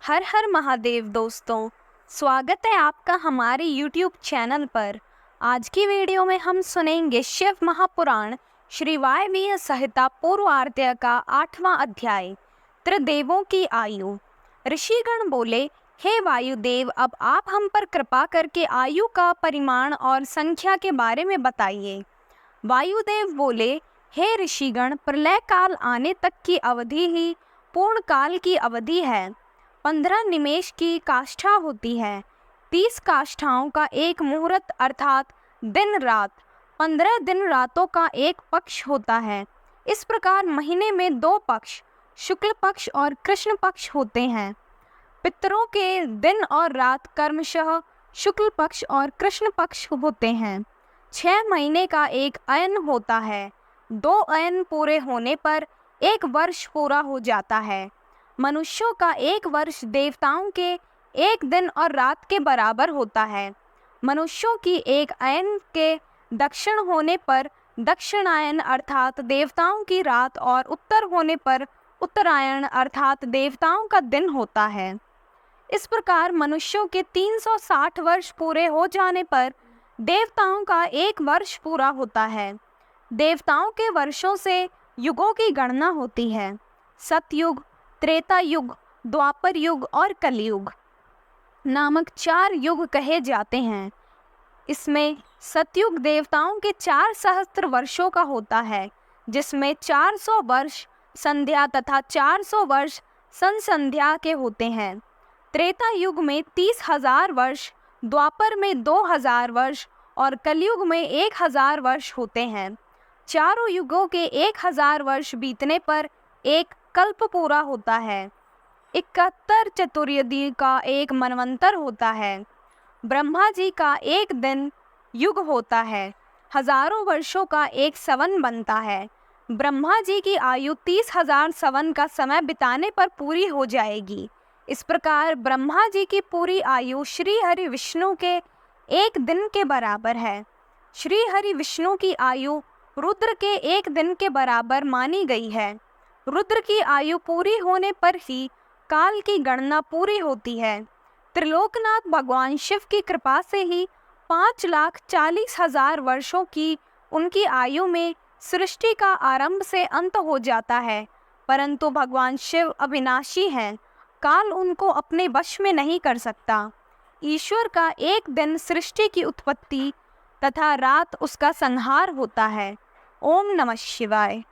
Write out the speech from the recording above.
हर हर महादेव दोस्तों, स्वागत है आपका हमारे YouTube चैनल पर। आज की वीडियो में हम सुनेंगे शिव महापुराण श्री वायवीय संहिता पूर्वार्ध का 8वां अध्याय, त्रिदेवों की आयु। ऋषिगण बोले, हे वायुदेव, अब आप हम पर कृपा करके आयु का परिमाण और संख्या के बारे में बताइए। वायुदेव बोले, हे ऋषिगण, प्रलय काल आने तक की अवधि ही पूर्ण काल की अवधि है। 15 निमेष की काष्ठा होती है। 30 काष्ठाओं का एक मुहूर्त अर्थात दिन रात, 15 दिन रातों का एक पक्ष होता है। इस प्रकार महीने में 2 पक्ष, शुक्ल पक्ष और कृष्ण पक्ष होते हैं। पितरों के दिन और रात क्रमशः शुक्ल पक्ष और कृष्ण पक्ष होते हैं। 6 महीने का एक अयन होता है। 2 अयन पूरे होने पर 1 वर्ष पूरा हो जाता है। मनुष्यों का 1 वर्ष देवताओं के 1 दिन और रात के बराबर होता है। मनुष्यों की 1 अयन के दक्षिण होने पर दक्षिणायन अर्थात देवताओं की रात और उत्तर होने पर उत्तरायण अर्थात देवताओं का दिन होता है। इस प्रकार मनुष्यों के 360 वर्ष पूरे हो जाने पर देवताओं का 1 वर्ष पूरा होता है। देवताओं के वर्षों से युगों की गणना होती है। सतयुग, त्रेता युग, द्वापर युग और कलयुग नामक 4 युग कहे जाते हैं। इसमें सतयुग देवताओं के 4 सहस्त्र वर्षों का होता है, जिसमें 400 वर्ष संध्या तथा 400 वर्ष संध्या के होते हैं। त्रेता युग में 30,000 वर्ष, द्वापर में 2,000 वर्ष और कलयुग में 1,000 वर्ष होते हैं। चारों युगों के 1,000 वर्ष बीतने पर एक कल्प पूरा होता है। 71 चतुर्युगी का एक मनवंतर होता है। ब्रह्मा जी का एक दिन युग होता है। हजारों वर्षों का एक सवन बनता है। ब्रह्मा जी की आयु 30,000 सवन का समय बिताने पर पूरी हो जाएगी। इस प्रकार ब्रह्मा जी की पूरी आयु श्री हरि विष्णु के एक दिन के बराबर है। श्री हरि विष्णु की आयु रुद्र के एक दिन के बराबर मानी गई है। रुद्र की आयु पूरी होने पर ही काल की गणना पूरी होती है। त्रिलोकनाथ भगवान शिव की कृपा से ही 5,40,000 वर्षों की उनकी आयु में सृष्टि का आरंभ से अंत हो जाता है। परंतु भगवान शिव अविनाशी हैं, काल उनको अपने वश में नहीं कर सकता। ईश्वर का एक दिन सृष्टि की उत्पत्ति तथा रात उसका संहार होता है। ओम नमः शिवाय।